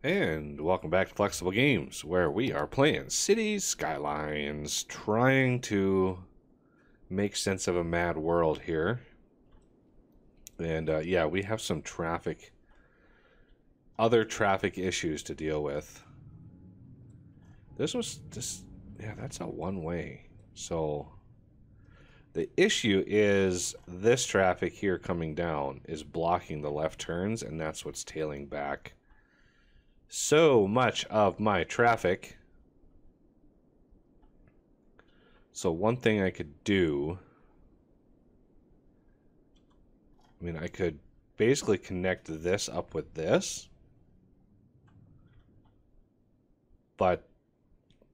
And welcome back to Flexible Games, where we are playing Cities Skylines, trying to make sense of a mad world here. And yeah, we have some other traffic issues to deal with. Yeah, that's a one-way. So the issue is this traffic here coming down is blocking the left turns, and that's what's tailing back so much of my traffic. So one thing I could do, I could basically connect this up with this, but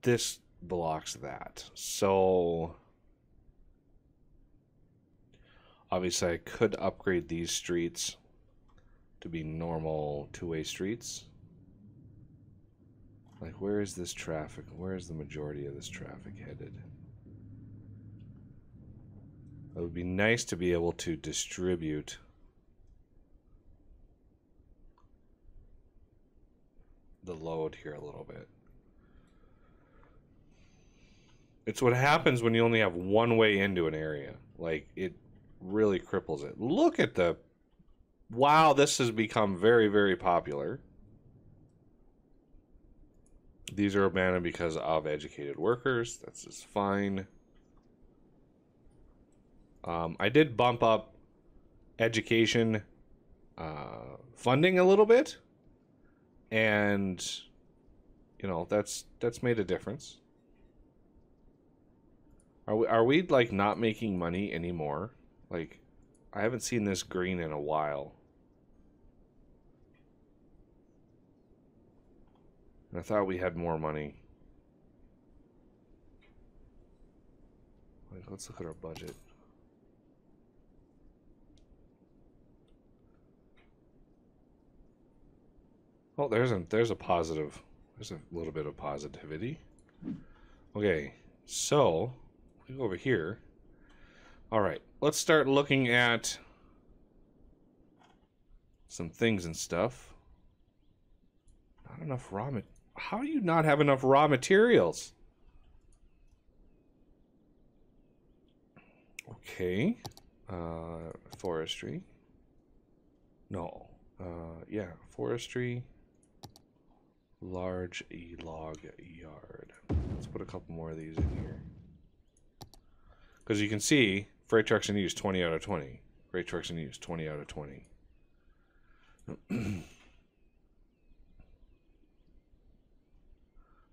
this blocks that. So obviously I could upgrade these streets to be normal two-way streets. Like, where is this traffic? Where is the majority of this traffic headed? It would be nice to be able to distribute the load here a little bit. It's what happens when you only have one way into an area. Like, it really cripples it. Look at the... Wow, this has become very, very popular. These are abandoned because of educated workers. That's just fine. I did bump up education funding a little bit, and you know that's made a difference. Are we like not making money anymore? Like, I haven't seen this green in a while. I thought we had more money. Like, let's look at our budget. Oh, there's a positive. There's a little bit of positivity. Okay, so we go over here. All right, let's start looking at some things and stuff. Not enough raw materials. How do you not have enough raw materials? Okay. Forestry. No. Yeah, forestry. Large log yard. Let's put a couple more of these in here. Because you can see, freight trucks in use 20 out of 20. Freight trucks in use 20 out of 20.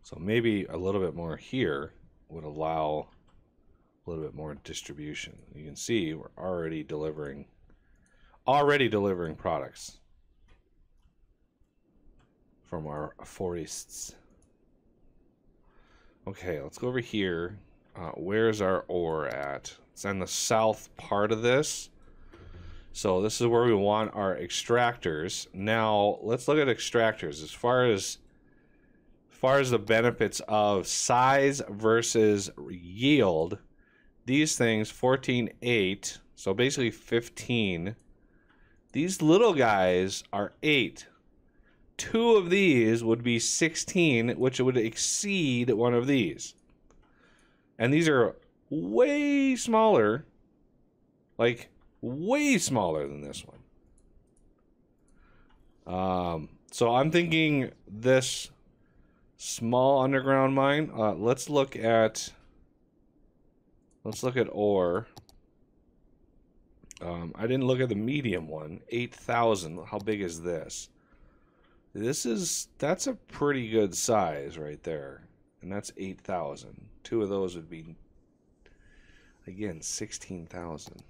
So maybe a little bit more here would allow a little bit more distribution. You can see we're already delivering products from our forests. Okay, let's go over here. Where's our ore at? It's on the south part of this. So this is where we want our extractors. Now let's look at extractors as far as the benefits of size versus yield. These things 14.8, so basically 15. These little guys are 8. 2 of these would be 16, which would exceed one of these. And these are way smaller, like way smaller than this one. So I'm thinking this small underground mine. Let's look at ore. I didn't look at the medium one. 8,000. How big is this? That's a pretty good size right there, and that's 8,000. 2 of those would be, again, 16,000.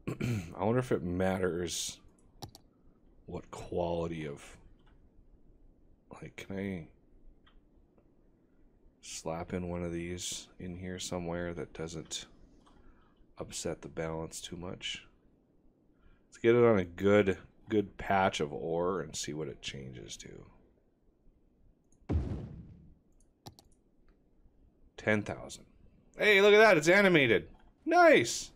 I wonder if it matters what quality of, like, can I slap in one of these in here somewhere that doesn't upset the balance too much? Let's get it on a good patch of ore and see what it changes to. 10,000. Hey, look at that, it's animated. Nice.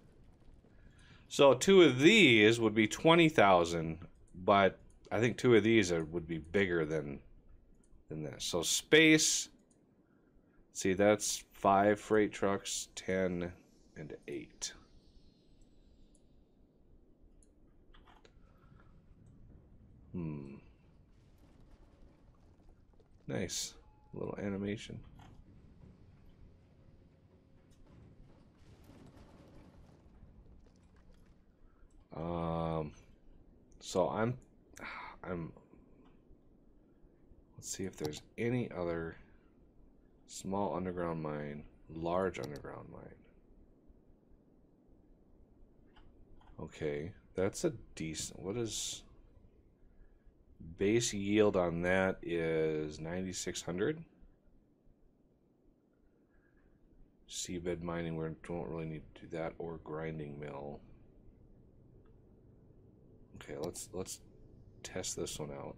So 2 of these would be 20,000, but I think 2 of these would be bigger than this. So space, see, that's 5 freight trucks, 10 and 8. Nice little animation. So I'm let's see if there's any other small underground mine, large underground mine. Okay, that's a decent, what is base yield on that is 9,600. Seabed mining, we don't really need to do that, or grinding mill. Okay, let's test this one out.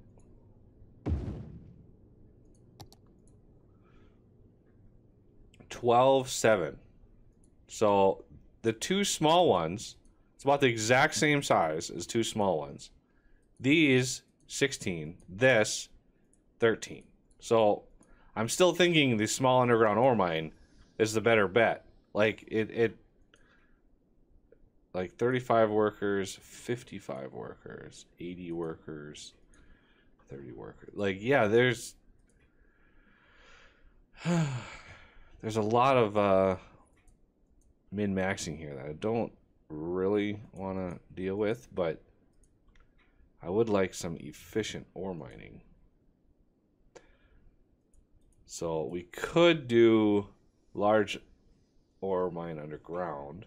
$12,700. So the 2 small ones, it's about the exact same size as 2 small ones. These 16, this 13. So I'm still thinking the small underground ore mine is the better bet. Like like 35 workers, 55 workers, 80 workers, 30 workers. Like, yeah, there's a lot of min-maxing here that I don't really want to deal with, but I would like some efficient ore mining. So we could do large ore mine underground,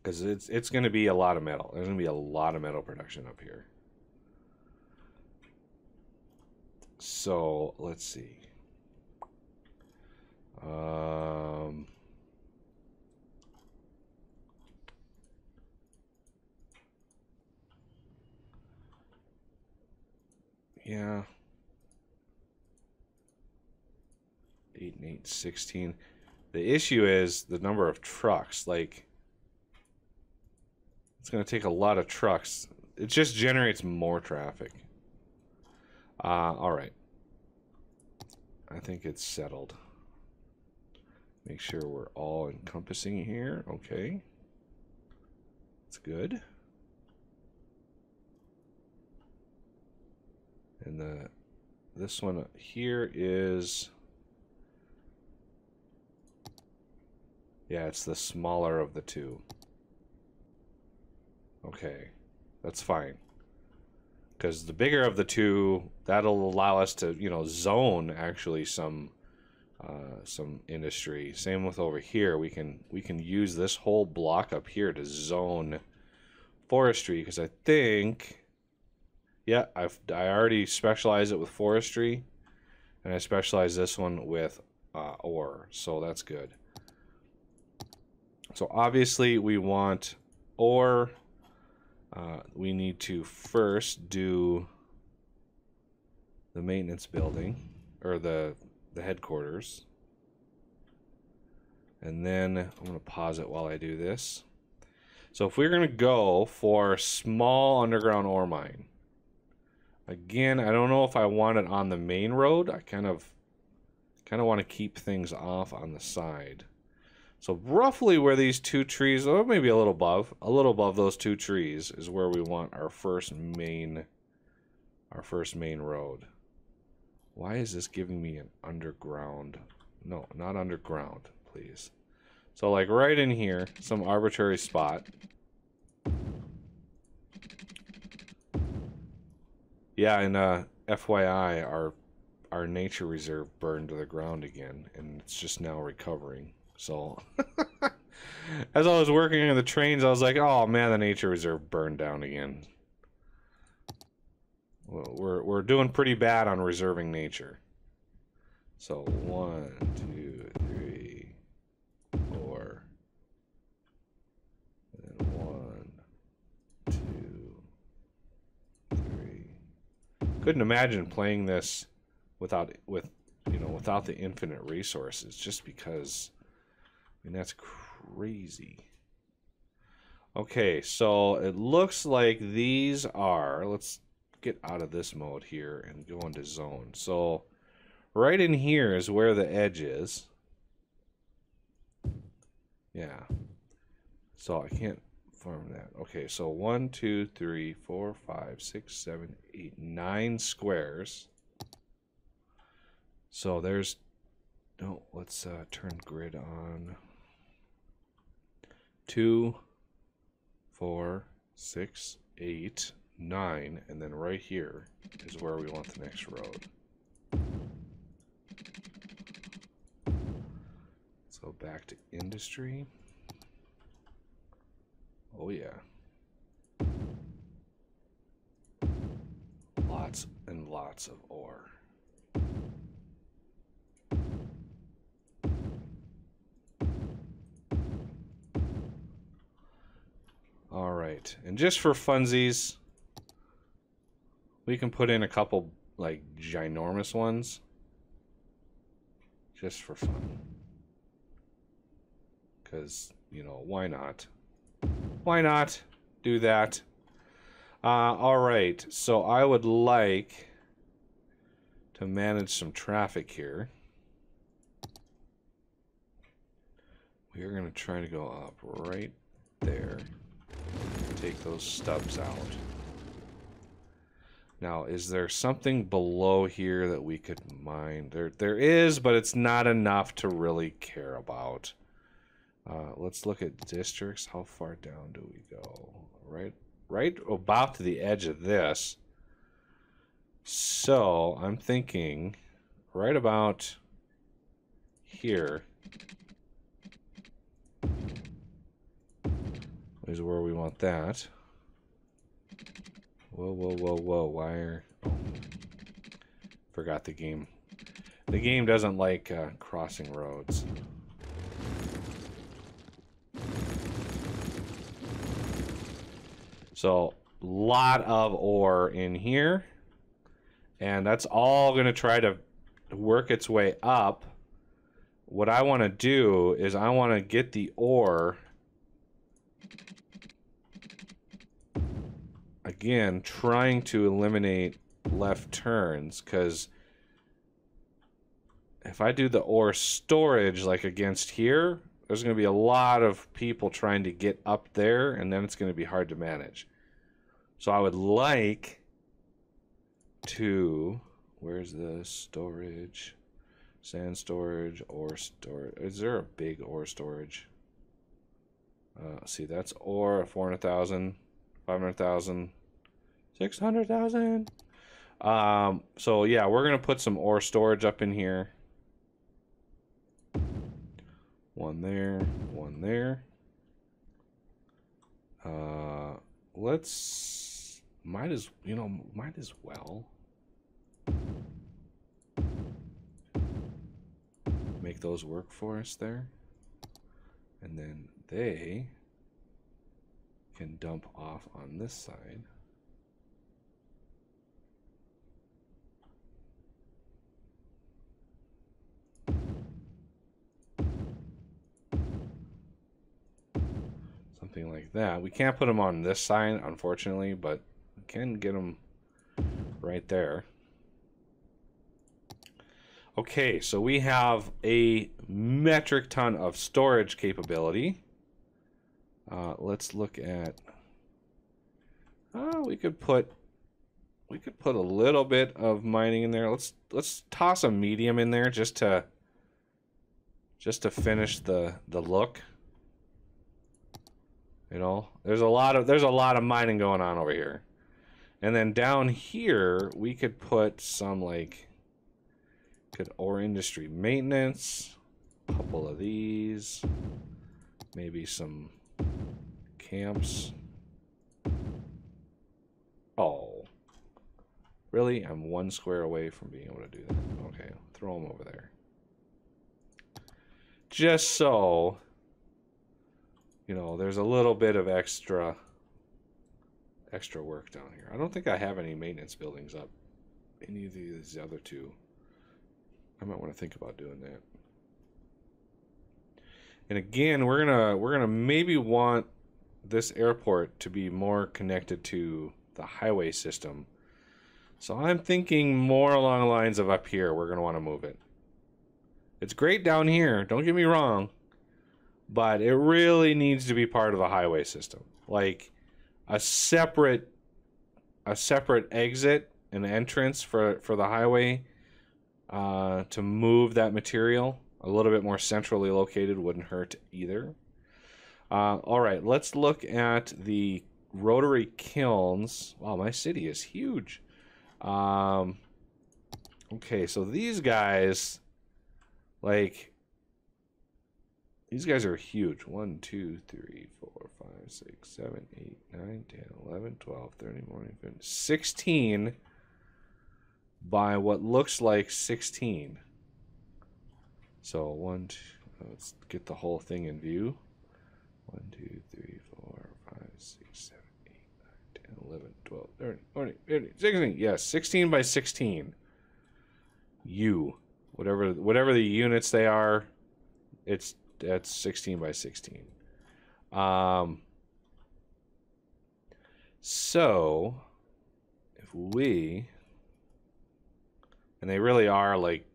because it's going to be a lot of metal. There's going to be a lot of metal production up here. So let's see. Yeah. 8 and 8, 16. The issue is the number of trucks. Like, it's going to take a lot of trucks. It just generates more traffic. All right. I think it's settled. Make sure we're all encompassing here. Okay. That's good. And this one here is, yeah, it's the smaller of the 2. Okay, that's fine. Because the bigger of the 2, that'll allow us to, you know, zone actually some industry. Same with over here. We can use this whole block up here to zone forestry, because I think, yeah, I already specialize it with forestry, and I specialize this one with ore, so that's good. So obviously we want ore. We need to first do the maintenance building, or the headquarters. And then I'm going to pause it while I do this. So if we're going to go for small underground ore mine, again, I don't know if I want it on the main road. I kind of want to keep things off on the side. So roughly where these 2 trees, or maybe a little above those 2 trees, is where we want our first main road. Why is this giving me an underground? No, not underground, please. So like right in here, some arbitrary spot. Yeah, and FYI, our nature reserve burned to the ground again, and it's just now recovering. So, as I was working on the trains, I was like, oh man, the nature reserve burned down again. Well, we're doing pretty bad on reserving nature. So 1, 2, 3, 4, and then 1, 2, 3. Couldn't imagine playing this without the infinite resources, just because, I mean, that's crazy. Okay, so it looks like these are, let's get out of this mode here and go into zone. So right in here is where the edge is. Yeah. So I can't farm that. Okay, so 1, 2, 3, 4, 5, 6, 7, 8, 9 squares. So there's, no, let's turn grid on. 2, 4, 6, 8, 9, and then right here is where we want the next road. So back to industry. Oh yeah. Lots and lots of ore. All right, and just for funsies, we can put in a couple like ginormous ones just for fun. Because, you know, why not? Why not do that? All right, so I would like to manage some traffic here. We are going to try to go up right there. Take those stubs out. Now, is there something below here that we could mine? There is, but it's not enough to really care about. Let's look at districts. How far down do we go? Right about to the edge of this. So I'm thinking right about here is where we want that. Whoa, whoa, whoa, whoa. Why are... Oh. Forgot the game. The game doesn't like crossing roads. So, lot of ore in here. And that's all going to try to work its way up. What I want to do is I want to get the ore... Again, trying to eliminate left turns, because if I do the ore storage like against here, there's going to be a lot of people trying to get up there, and then it's going to be hard to manage. So I would like to... Where's the storage? Sand storage, ore storage. Is there a big ore storage? See, that's ore, 400,000, 500,000, 600,000. So yeah, we're gonna put some ore storage up in here. One there, one there. Let's might as well make those work for us there, and then they can dump off on this side. Something like that. We can't put them on this side, unfortunately, but we can get them right there. Okay, so we have a metric ton of storage capability. Let's look at... we could put a little bit of mining in there. Let's toss a medium in there just to finish the look. You know, there's a lot of mining going on over here. And then down here we could put some ore industry maintenance, a couple of these, maybe some camps. Oh, really? I'm 1 square away from being able to do that. Okay, I'll throw them over there. Just so, you know, there's a little bit of extra work down here. I don't think I have any maintenance buildings up. Any of these other two. I might want to think about doing that. And again, we're gonna maybe want this airport to be more connected to the highway system. So I'm thinking more along the lines of up here. We're going to want to move it. It's great down here, don't get me wrong, but it really needs to be part of the highway system. Like a separate exit and entrance for the highway to move that material. A little bit more centrally located wouldn't hurt either. All right, let's look at the rotary kilns. Wow, my city is huge. Okay, so these guys, like, these guys are huge. 1, 2, 3, 4, 5, 6, 7, 8, 9, 10, 11, 12, 13, 14, 15, 16 by what looks like 16. So 1, 2, let's get the whole thing in view. 1, 2, 3, 4, 5, 6, 7, 8, 9, 10, 11, 12, 13, 14, 15, 16. Yes, 16 by 16. Whatever the units they are, that's 16 by 16. So if we, and they really are like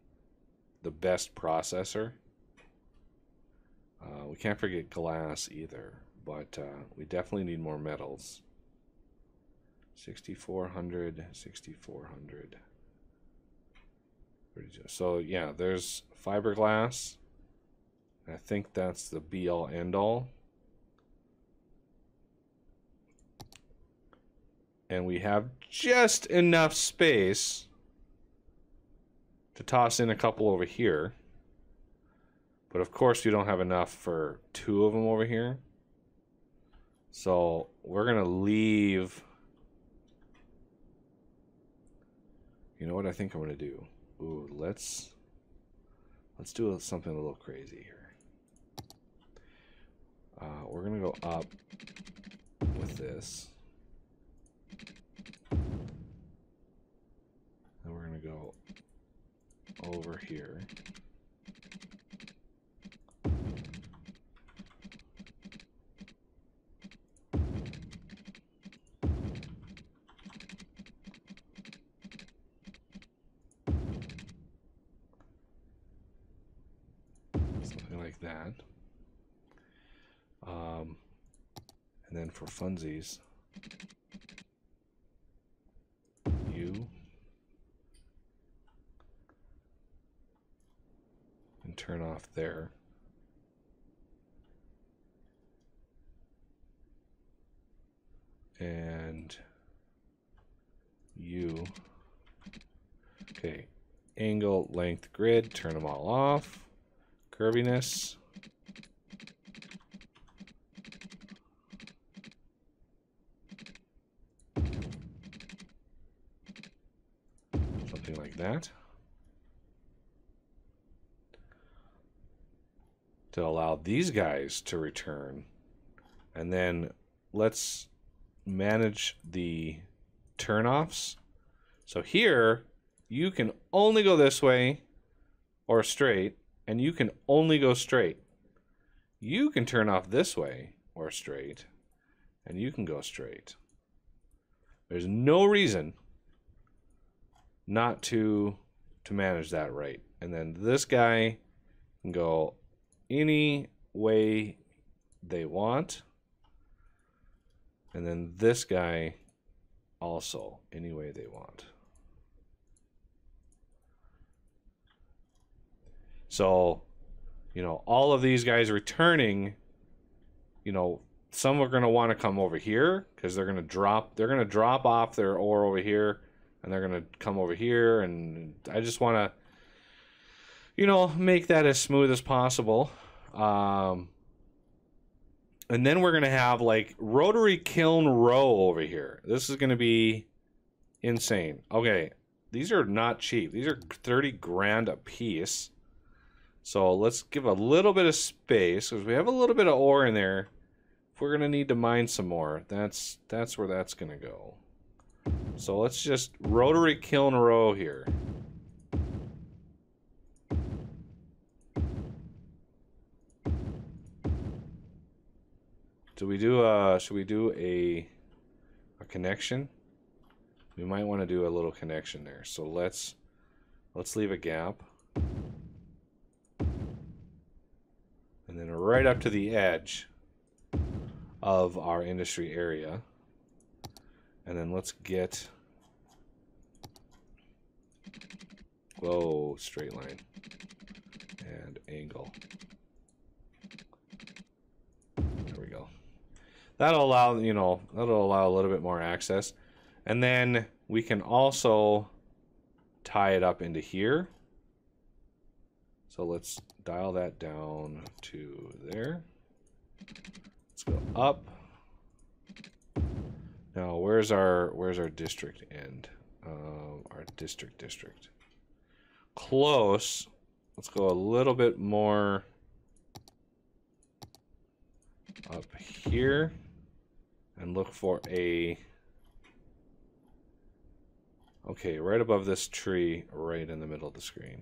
the best processor. We can't forget glass either, but we definitely need more metals. 6,400, 6,400. So yeah, there's fiberglass. I think that's the be-all end-all. And we have just enough space to toss in a couple over here. But of course we don't have enough for 2 of them over here. So we're going to leave. You know what I think I'm going to do? Ooh, let's do something a little crazy here. We're going to go up with this. And we're going to go over here. Something like that. And then for funsies, you and turn off there. And you, okay, angle, length, grid, turn them all off. Curviness. Something like that. To allow these guys to return. And then let's manage the turnoffs. So here, you can only go this way or straight, and you can only go straight. You can turn off this way or straight, and you can go straight. There's no reason not to manage that right. And then this guy can go any way they want. And then this guy also any way they want. So, you know, all of these guys returning, you know, some are going to want to come over here because they're going to drop off their ore over here, and they're going to come over here, and I just want to, you know, make that as smooth as possible. And then we're going to have like rotary kiln row over here. This is going to be insane. Okay, these are not cheap. These are 30 grand a piece. So let's give a little bit of space because we have a little bit of ore in there. If we're going to need to mine some more, that's where that's going to go. So let's just rotary kiln row here. Do we do a should we do a connection? We might want to do a little connection there. So let's leave a gap. And then right up to the edge of our industry area. And then let's get, whoa, straight line and angle. There we go. That'll allow, you know, that'll allow a little bit more access. And then we can also tie it up into here. So let's dial that down to there. Let's go up. Now, where's our district end? Our district. Close. Let's go a little bit more up here and look for a. Okay, right above this tree, right in the middle of the screen.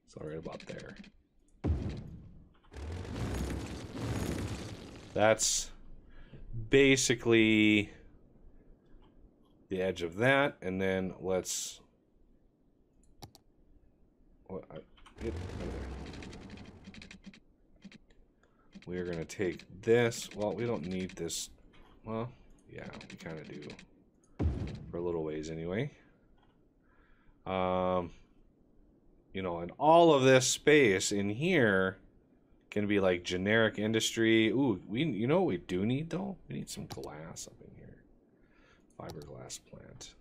So right about there. That's basically the edge of that, and then let's. We are going to take this. Well, we don't need this. Well, yeah, we kind of do. For a little ways anyway. You know, and all of this space in here can be like generic industry. Ooh, you know what we do need though? We need some glass up in here. Fiberglass plant.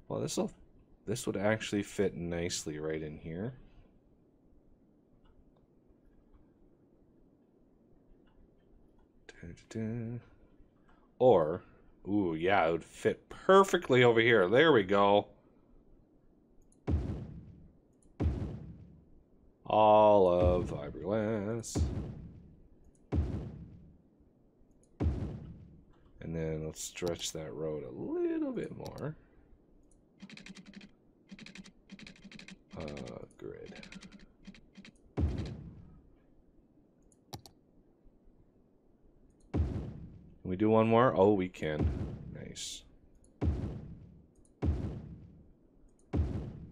Well, this would actually fit nicely right in here. Or, ooh, yeah, it would fit perfectly over here. There we go. All of fiberglass. And then let's stretch that road a little bit more. Grid. Can we do one more? Oh, we can. Nice.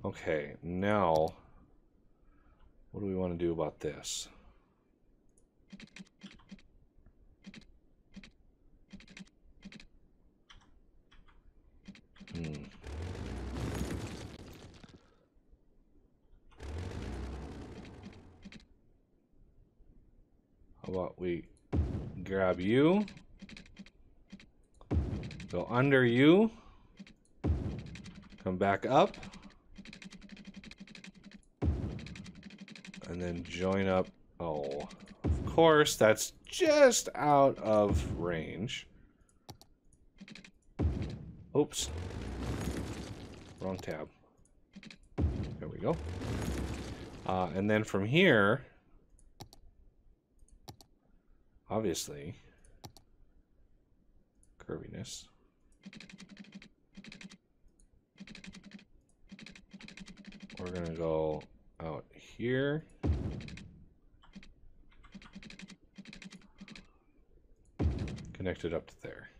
Okay, now, what do we want to do about this? How about we grab you? Go under you, come back up, and then join up. Oh, of course, that's just out of range. Oops. Wrong tab. There we go. And then from here, obviously, curviness. We're going to go out here. Connect it up to there.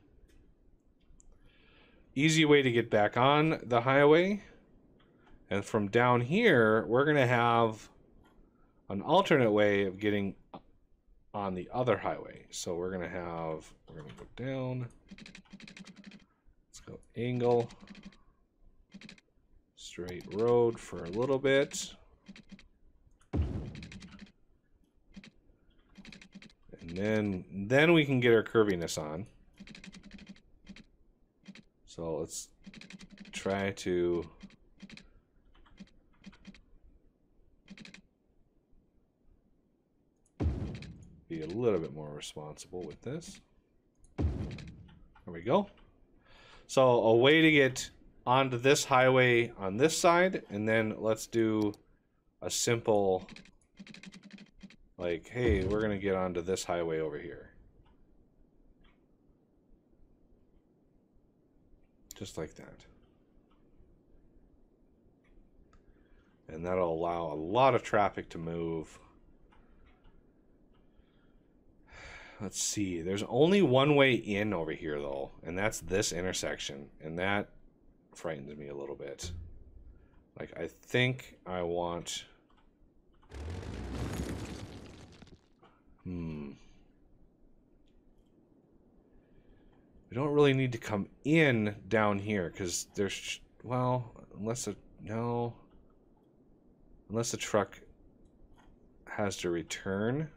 Easy way to get back on the highway. And from down here, we're going to have an alternate way of getting on the other highway. So we're going to go down. Let's go angle. Straight road for a little bit. And then we can get our curviness on. So let's try to be a little bit more responsible with this. There we go. So a way to get onto this highway on this side, and then let's do a simple, like, hey, we're gonna get onto this highway over here. Just like that. And that'll allow a lot of traffic to move. Let's see. There's only one way in over here, though, and that's this intersection, and that frightens me a little bit. Like, I think I want... We don't really need to come in down here, because there's... Well, unless a... No. Unless the truck has to return.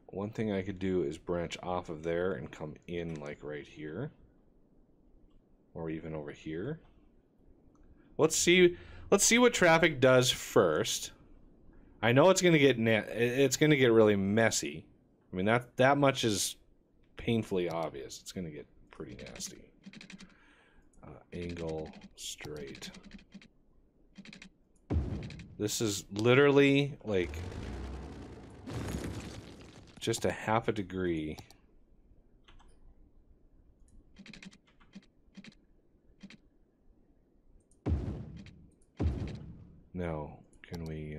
One thing I could do is branch off of there and come in, like, right here. Or even over here. Let's see what traffic does first. I know it's gonna get really messy. I mean, that much is painfully obvious. It's gonna get pretty nasty. Angle straight. This is literally like just a half a degree. Now, can we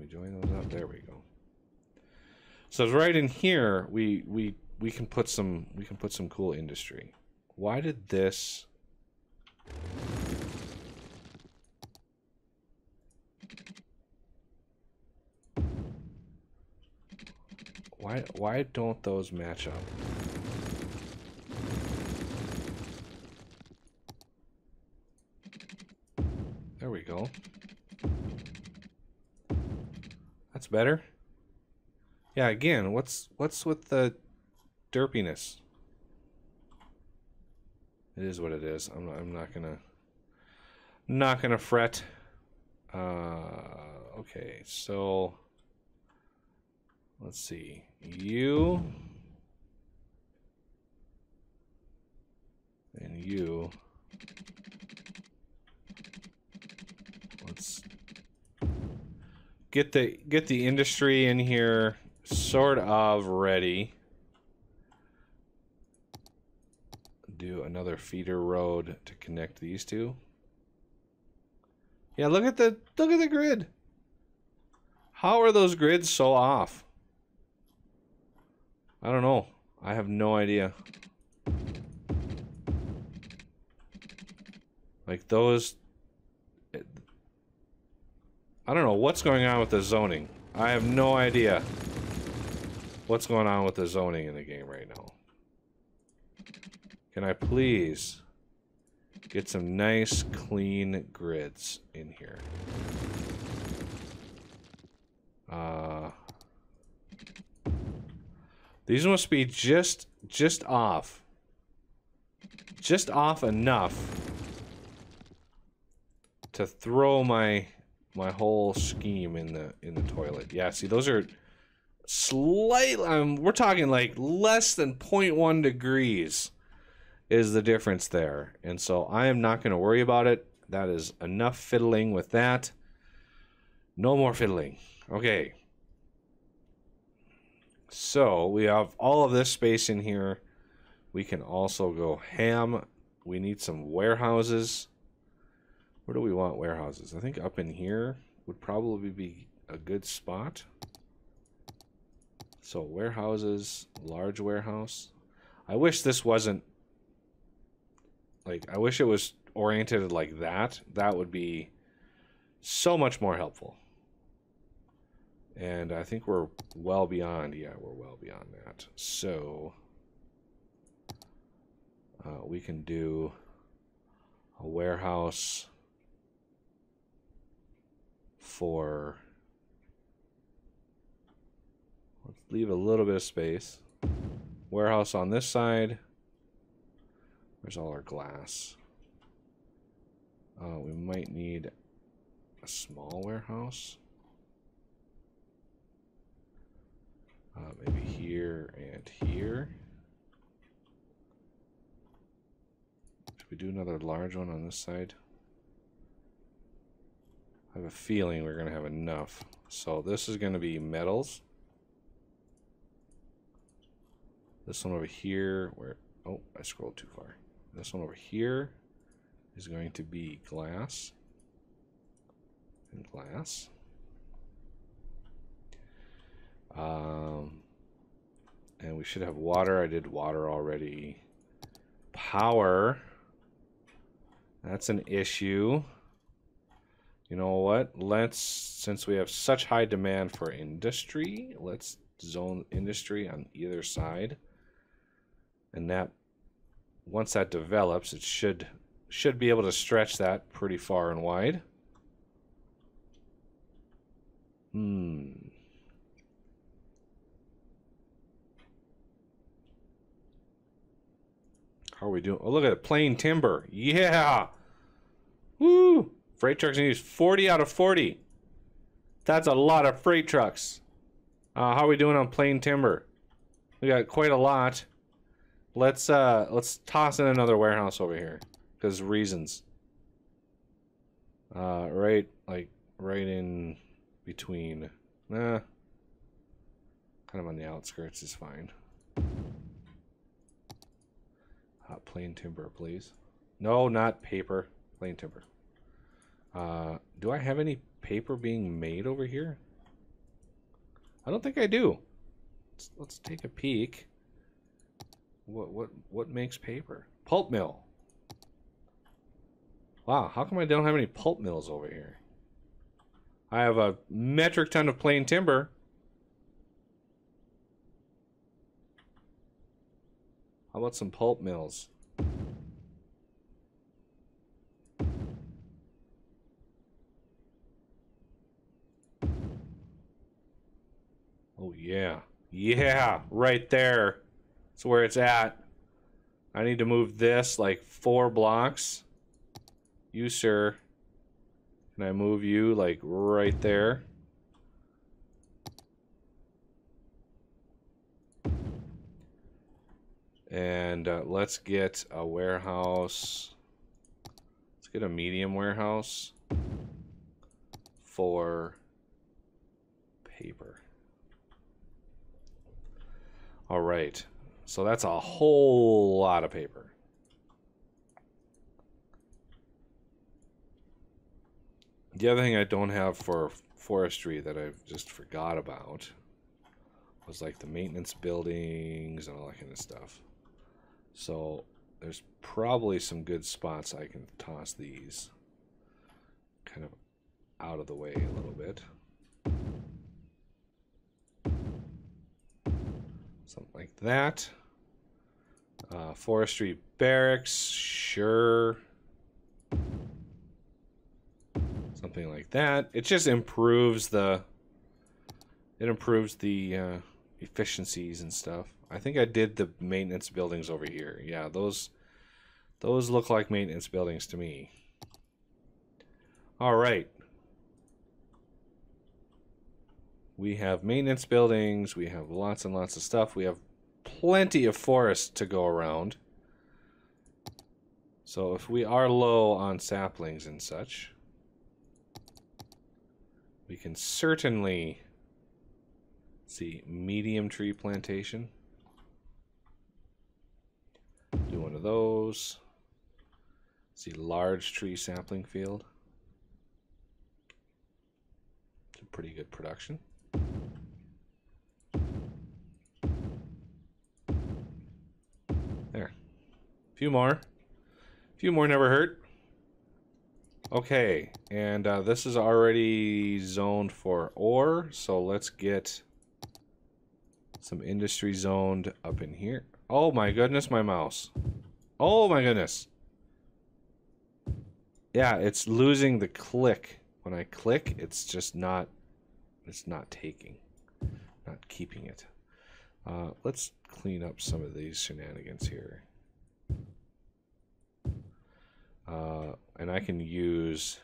join those up? There we go. So right in here, we can put some cool industry. Why did this? Why don't those match up? There we go. That's better. Yeah, again, what's with the derpiness? It is what it is. I'm not gonna fret. Okay, so let's see. You and you. Let's get the industry in here sort of ready. Do another feeder road to connect these two. Yeah, look at the grid. How are those grids so off? I don't know. I have no idea. Like those... I don't know what's going on with the zoning. I have no idea what's going on with the zoning in the game right now. Can I please get some nice, clean grids in here? These must be just off. Just off enough to throw my whole scheme in the toilet. Yeah, see, those are slightly... we're talking like less than 0.1 degrees is the difference there. And so I am not going to worry about it. That is enough fiddling with that. No more fiddling. Okay. So we have all of this space in here. We can also go ham. We need some warehouses. Where do we want warehouses? I think up in here would probably be a good spot. So warehouses, large warehouse. I wish this wasn't like, I wish it was oriented like that. That would be so much more helpful. And I think we're well beyond, yeah, we're well beyond that. So we can do a warehouse for, let's leave a little bit of space. Warehouse on this side. Where's all our glass? We might need a small warehouse. Maybe here and here. Should we do another large one on this side? I have a feeling we're going to have enough. So this is going to be metals. This one over here, where... Oh, I scrolled too far. This one over here is going to be glass. And glass. And we should have water. I did water already. Power. That's an issue. You know what? Since we have such high demand for industry, let's zone industry on either side. And that, once that develops, it should be able to stretch that pretty far and wide. How are we doing? Oh, look at it. Plain timber. Yeah. Woo. Freight trucks use 40 out of 40. That's a lot of freight trucks. How are we doing on plain timber? We got quite a lot. Let's toss in another warehouse over here, because reasons. Right in between. Kind of on the outskirts is fine. Plain timber, please. No, not paper. Plain timber. Do I have any paper being made over here? I don't think I do. Let's take a peek. What makes paper? Pulp mill. Wow, how come I don't have any pulp mills over here? I have a metric ton of plain timber. How about some pulp mills? Oh yeah. Yeah, right there. That's where it's at. I need to move this like 4 blocks. You, sir. Can I move you like right there? And let's get a warehouse. Let's get a medium warehouse for paper. All right. So that's a whole lot of paper. The other thing I don't have for forestry that I just forgot about was like the maintenance buildings and all that kind of stuff. So there's probably some good spots I can toss these kind of out of the way a little bit. Something like that. Forestry barracks, sure. Something like that. It just improves the efficiencies and stuff. I think I did the maintenance buildings over here. Yeah, those look like maintenance buildings to me. All right. We have maintenance buildings. We have lots and lots of stuff. We have plenty of forest to go around. So if we are low on saplings and such, we can certainly see medium tree plantation. Do one of those. See large tree sapling field. It's a pretty good production. There. A few more never hurt. Okay, and this is already zoned for ore, so let's get some industry zoned up in here. Oh my goodness, my mouse. Oh my goodness. Yeah, it's losing the click. When I click, it's just not, it's not taking, not keeping it. Let's clean up some of these shenanigans here. And I can use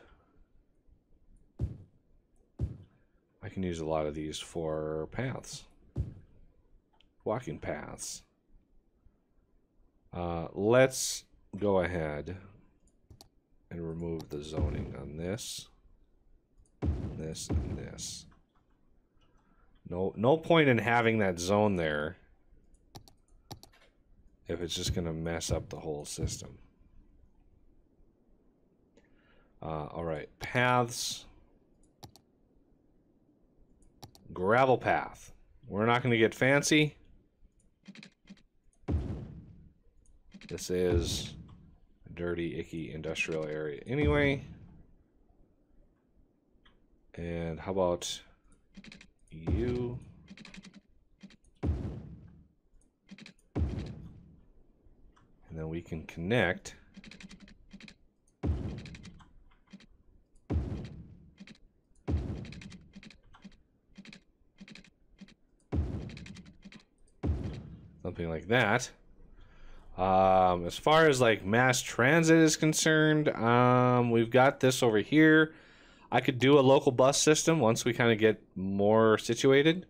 a lot of these for paths, walking paths. Let's go ahead and remove the zoning on this, this, and this. No point in having that zone there if it's just going to mess up the whole system. All right, paths. Gravel path. we're not going to get fancy. This is a dirty, icky industrial area anyway. And how about you? And then we can connect. Something like that. As far as like mass transit is concerned, we've got this over here. I could do a local bus system once we kind of get more situated.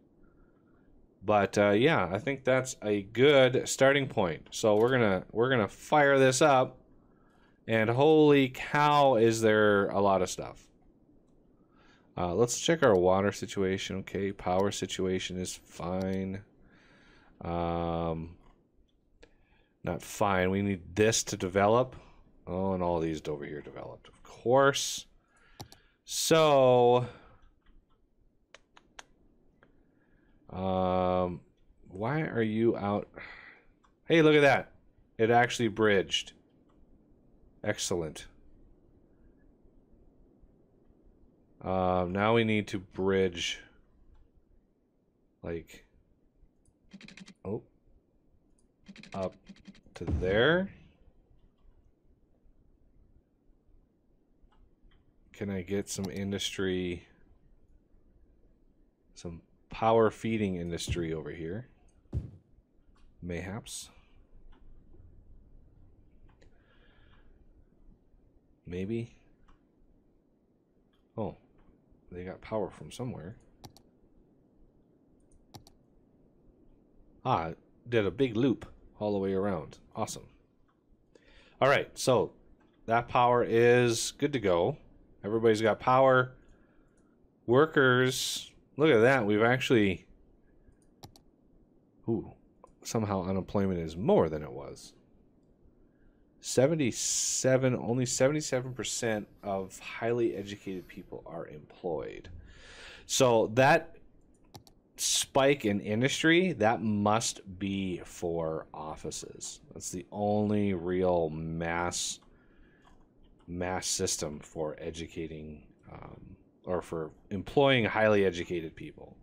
But yeah, I think that's a good starting point. So we're gonna fire this up, and holy cow, is there a lot of stuff. Let's check our water situation. Okay, power situation is fine. Not fine. We need this to develop. Oh, and all these over here developed, of course. So, why are you out? Hey, look at that. It actually bridged. Excellent. Now we need to bridge, like, oh, up to there. Can I get some industry, some power feeding industry over here? Mayhaps. Maybe. Oh, they got power from somewhere. Ah, did a big loop all the way around. Awesome. All right, so that power is good to go. Everybody's got power. Workers, look at that. We've actually... Ooh, somehow unemployment is more than it was. 77, only 77% of highly educated people are employed. So that spike in industry, that must be for offices. That's the only real mass system for educating or for employing highly educated people.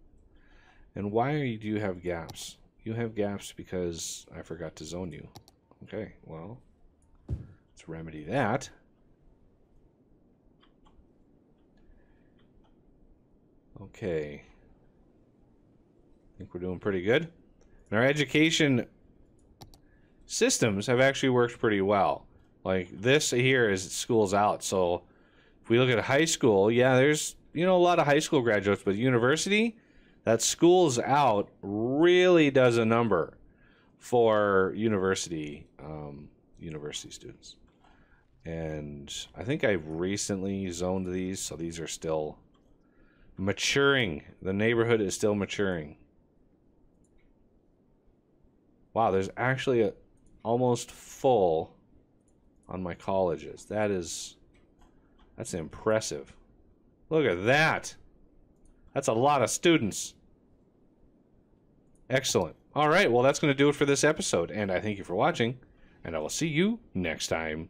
And why do you have gaps? You have gaps because I forgot to zone you. Okay, well, let's remedy that. Okay. I think we're doing pretty good. And our education systems have actually worked pretty well. Like this here is schools out. So if we look at high school, yeah, there's, you know, a lot of high school graduates, but university, that schools out really does a number for university students. And I think I've recently zoned these, so these are still maturing. The neighborhood is still maturing. Wow, there's actually almost full on my colleges. That's impressive. Look at that. That's a lot of students. Excellent. All right, well, that's going to do it for this episode, and I thank you for watching, and I will see you next time.